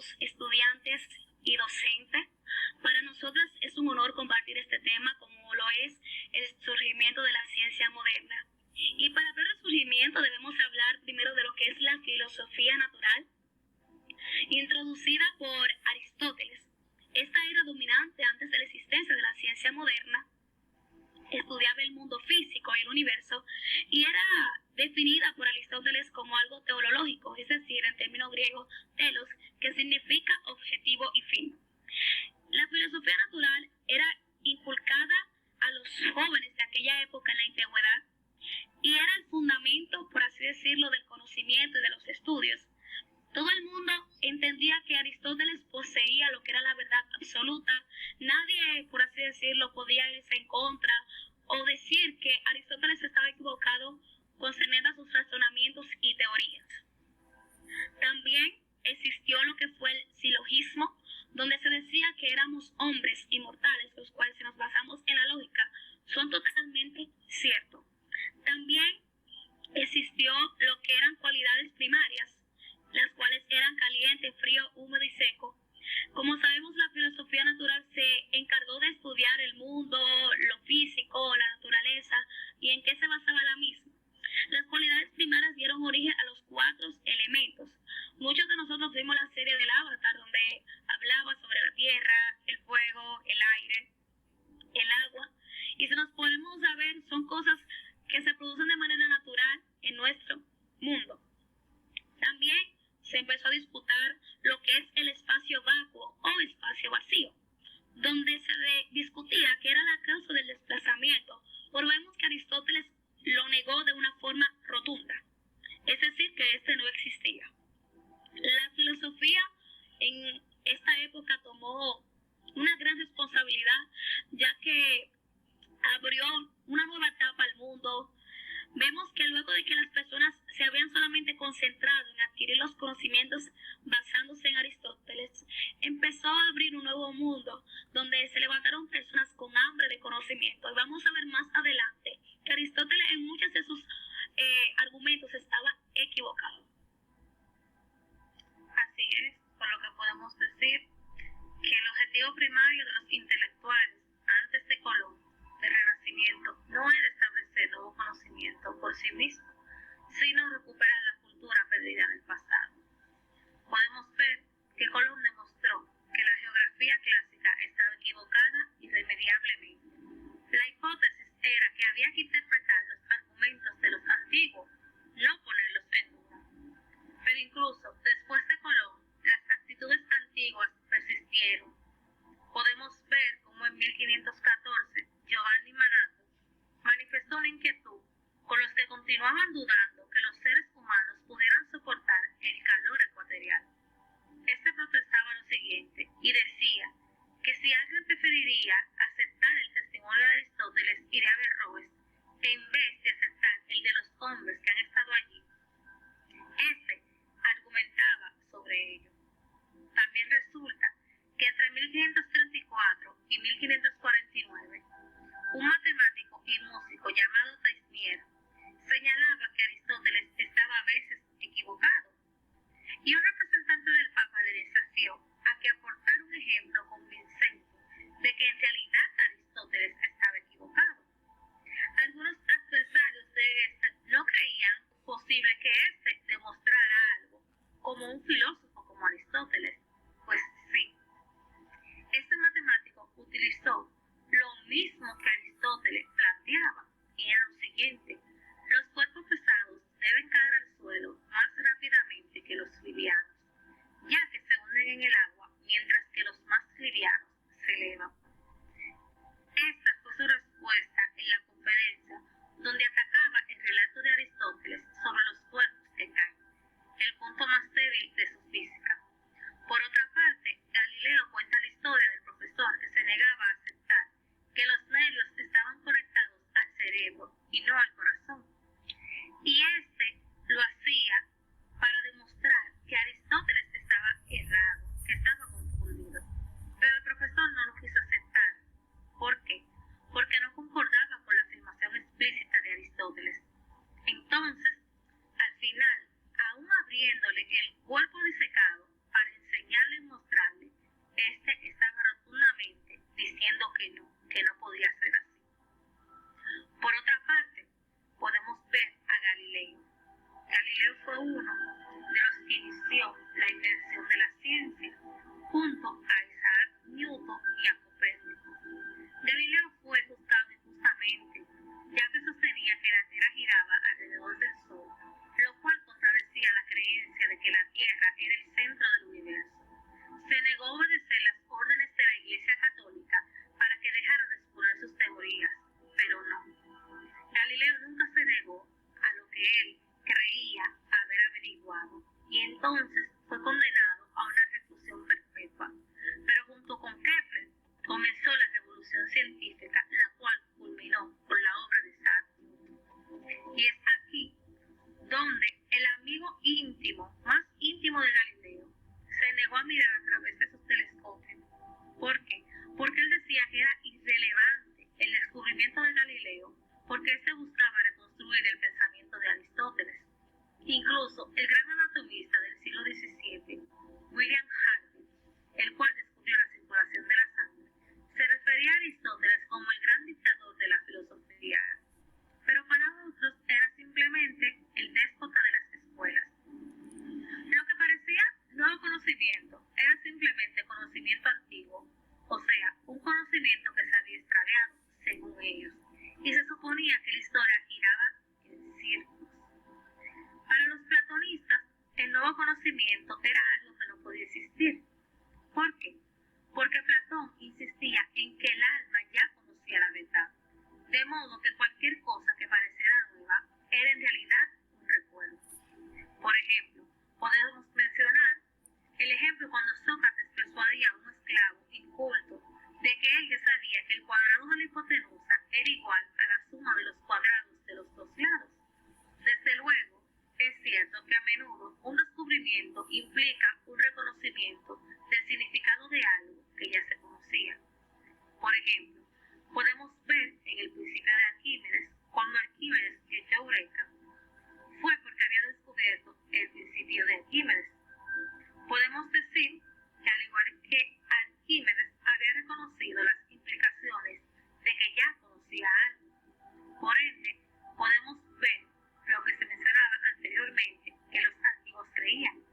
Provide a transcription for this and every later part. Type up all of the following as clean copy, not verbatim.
amigos, estudiantes y docentes. Para nosotras es un honor compartir este tema como lo es el surgimiento de la ciencia moderna. Y para hablar del surgimiento debemos hablar primero de lo que es la filosofía natural, introducida por Aristóteles. Esta era dominante antes de la existencia de la ciencia moderna. Estudiaba el mundo físico y el universo y era definida por Aristóteles como algo teológico, es decir, en términos griegos, telos, que significa objetivo y fin. La filosofía natural era inculcada a los jóvenes de aquella época en la antigüedad y era el fundamento, por así decirlo, del conocimiento y de los estudios. Todo el mundo entendía que Aristóteles poseía lo que era la verdad absoluta. Nadie, por así decirlo, podía irse en contra o decir que Aristóteles estaba equivocado concerniente a sus razonamientos y teorías. También existió lo que fue el silogismo, donde se decía que éramos hombres inmortales, los cuales, si nos basamos en la lógica, son totalmente ciertos. También existió lo que eran cualidades primarias, las cuales eran caliente, frío, húmedo y seco. Como sabemos, la filosofía natural se encargó de estudiar el mundo, lo físico, la naturaleza y en qué se basaba la misma. Las cualidades primarias dieron origen a los 4 elementos. Muchos de nosotros vimos la serie del Avatar, donde hablaba sobre la tierra, el fuego, el aire, el agua. Y si nos ponemos a ver, son cosas que se producen de manera natural en nuestro mundo. También se empezó a disputar lo que es el espacio vacuo o espacio vacío, donde se discutía qué era la causa del desplazamiento, pero vemos que Aristóteles lo negó de una forma rotunda, es decir, que este no existía. La filosofía en esta época tomó una gran responsabilidad, ya que abrió una nueva etapa al mundo. Vemos que luego de que las personas se habían solamente concentrado en adquirir los conocimientos basándose en Aristóteles, empezó a abrir un nuevo mundo donde se levantaron personas con hambre de conocimiento. Y vamos a ver más adelante que Aristóteles en muchos de sus argumentos estaba equivocado. Así es, por lo que podemos decir que el objetivo primario de los intelectuales antes de Colón, del Renacimiento, no era establecer nuevo conocimiento por sí mismo, sino recuperar la cultura perdida en el pasado. Podemos ver que Colón demostró que la geografía clásica estaba equivocada irremediablemente. La hipótesis era que había que interpretar los argumentos de los antiguos, no ponerlos en duda. Pero incluso después de Colón, las actitudes antiguas persistieron. Podemos ver cómo en 1514 Giovanni Manato manifestó una inquietud con los que continuaban dudando que los seres humanos pudieran soportar el calor ecuatorial. Este protestaba lo siguiente y decía que si alguien preferiría aceptar el testimonio de Aristóteles y de Averroes en vez de aceptar el de los hombres que han estado allí, este argumentaba sobre ello. También resulta que entre 1534 y 1549, un matemático y músico llamado Taisnier señalaba que Aristóteles estaba a veces equivocado, y un representante del Papa le desafió a que aportara un ejemplo convincente de que en realidad Aristóteles estaba equivocado. Algunos adversarios de este no creían posible que este demostrara algo como un filósofo como Aristóteles. Pues sí, este matemático utilizó lo mismo que Aristóteles planteaba, y era lo siguiente: los cuerpos pesados deben caer al suelo más rápidamente que los livianos, ya que se hunden en el agua, mientras que los más livianos se elevan. Esta fue su respuesta en la conferencia, donde atacaba el relato de Aristóteles sobre los cuerpos que caen, el punto más débil de su física. Por otra parte, Galileo cuenta la historia del profesor que se negaba a aceptar que los nervios estaban conectados al cerebro y no al corazón. Y este lo hacía para demostrar que Aristóteles estaba errado, que estaba confundido. Pero el profesor no lo quiso aceptar. ¿Por qué? Porque no concordaba con la afirmación explícita de Aristóteles. Entonces, al final, aún abriéndole el cuerpo disecado para enseñarle que no podía ser así. Por otra parte, podemos ver a Galileo. Galileo fue uno de los que inició la invención de la ciencia, junto a Isaac Newton y a Copérnico. Galileo fue juzgado injustamente, ya que sostenía que la Tierra giraba alrededor del Sol, lo cual contradecía la creencia de que la Tierra era el centro del universo. Se negó a obedecer las órdenes de la Iglesia Católica para que dejara de exponer sus teorías, pero no. Galileo nunca se negó a lo que él creía haber averiguado, y entonces fue condenado a una reclusión perpetua. Pero junto con Kepler comenzó la revolución científica, la cual culminó con la obra de Isaac Newton. Y es aquí donde el amigo íntimo, más íntimo de Galileo, se negó a mirar a través de sus telescopios. ¿Por qué? Porque él decía que era irrelevante el descubrimiento de Galileo, porque él se buscaba reconstruir el pensamiento de Aristóteles. Incluso el gran anatomista del siglo XVII, William Harvey, el cual descubrió la circulación de la sangre, se refería a Aristóteles como el gran dictador de la filosofía, pero para otros era simplemente el déspota de las escuelas. Lo que parecía nuevo conocimiento era simplemente conocimiento antiguo, o sea, un conocimiento que se había extraviado, según ellos, y se suponía que la historia giraba en círculos. Para los platonistas, el nuevo conocimiento era algo que no podía existir. ¿Por qué? Porque Platón insistía en que el alma ya conocía la verdad, de modo que cualquier cosa que pareciera nueva era en realidad un recuerdo. Por ejemplo, podemos mencionar el ejemplo cuando Sócrates persuadía a un esclavo inculto de que él ya sabía que el cuadrado de la hipotenusa era igual a la suma de los cuadrados de los dos lados. Desde luego, es cierto que a menudo un descubrimiento implica un reconocimiento del significado de algo que ya se conocía. Por ejemplo, podemos ver en el principio de Arquímedes, cuando Arquímedes gritó Eureka, fue porque había descubierto el principio de Arquímedes. Podemos decir que al igual que Arquímedes había reconocido las implicaciones de que ya conocía algo. Por ende, podemos ver lo que se mencionaba anteriormente, que los antiguos creían,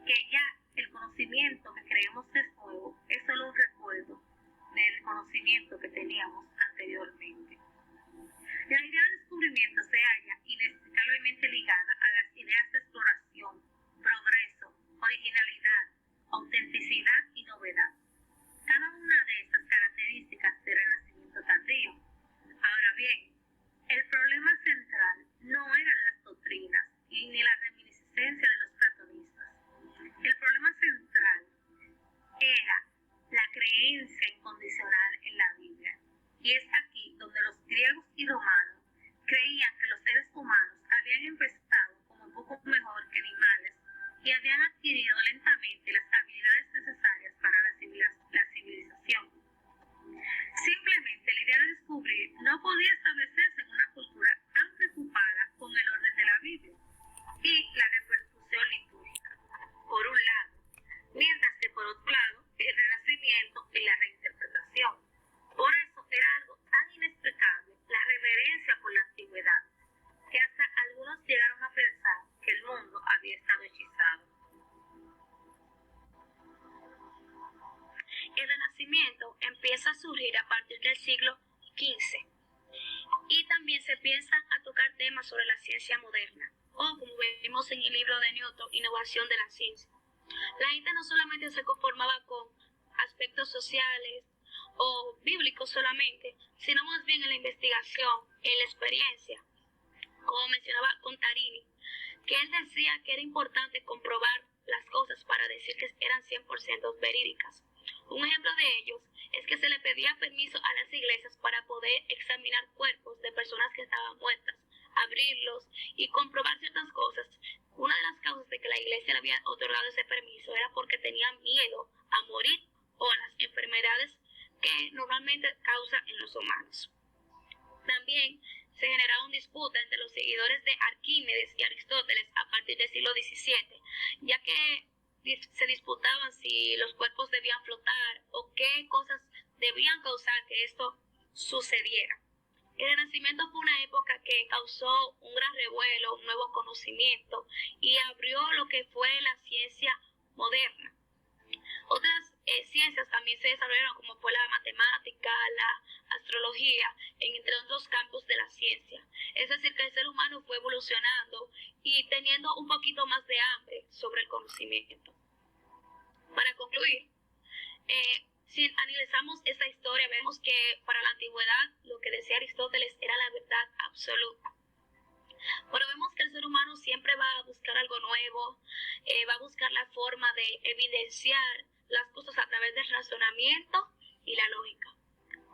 que ya el conocimiento que creemos es nuevo es solo un recuerdo del conocimiento que teníamos anteriormente. La idea de descubrimiento se halla inextricablemente ligada a las ideas de exploración, progreso, originalidad, autenticidad y novedad. Cada una de estas características del Renacimiento tardío. Ahora bien, el problema central no eran las doctrinas ni la reminiscencia de los platonistas. El problema central era la creencia incondicional en la Biblia. Y es aquí donde los griegos y romanos creían que los seres humanos habían empezado como poco mejor que animales y habían adquirido lentamente las habilidades necesarias para la civilización. Simplemente la idea de descubrir no podía establecerse en una cultura tan preocupada con el orden de la Biblia y la repercusión litúrgica, por un lado, mientras que por otro lado, el renacimiento y la reinterpretación. Por eso era algo tan inexplicable la reverencia por la antigüedad, que hasta algunos llegaron a pensar que el mundo había estado hechizado. El Renacimiento empieza a surgir a partir del siglo XV y también se piensan a tocar temas sobre la ciencia moderna, o como vimos en el libro de Newton, Innovación de la Ciencia. La gente no solamente se conformaba con aspectos sociales o bíblicos solamente, sino más bien en la investigación, en la experiencia, como mencionaba Contarini, que él decía que era importante comprobar las cosas para decir que eran 100% verídicas. Un ejemplo de ellos es que se le pedía permiso a las iglesias para poder examinar cuerpos de personas que estaban muertas, abrirlos y comprobar ciertas cosas. Una de las causas de que la iglesia le había otorgado ese permiso era porque tenían miedo a morir o a las enfermedades que normalmente causan en los humanos. También se generaba una disputa entre los seguidores de Arquímedes y Aristóteles a partir del siglo XVII, ya que se disputaban si los cuerpos debían flotar o qué cosas debían causar que esto sucediera. El Renacimiento fue una época que causó un gran revuelo, un nuevo conocimiento y abrió lo que fue la ciencia moderna. Otras ciencias también se desarrollaron, como fue la matemática, la astrología, entre otros campos de la ciencia. Es decir, que el ser humano fue evolucionando y teniendo un poquito más de hambre sobre el conocimiento. Para concluir, si analizamos esta historia, vemos que para la antigüedad lo que decía Aristóteles era la verdad absoluta. Pero vemos que el ser humano siempre va a buscar algo nuevo, va a buscar la forma de evidenciar las cosas a través del razonamiento y la lógica.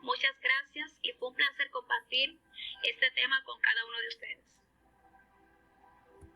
Muchas gracias y fue un placer compartir este tema con cada uno de ustedes.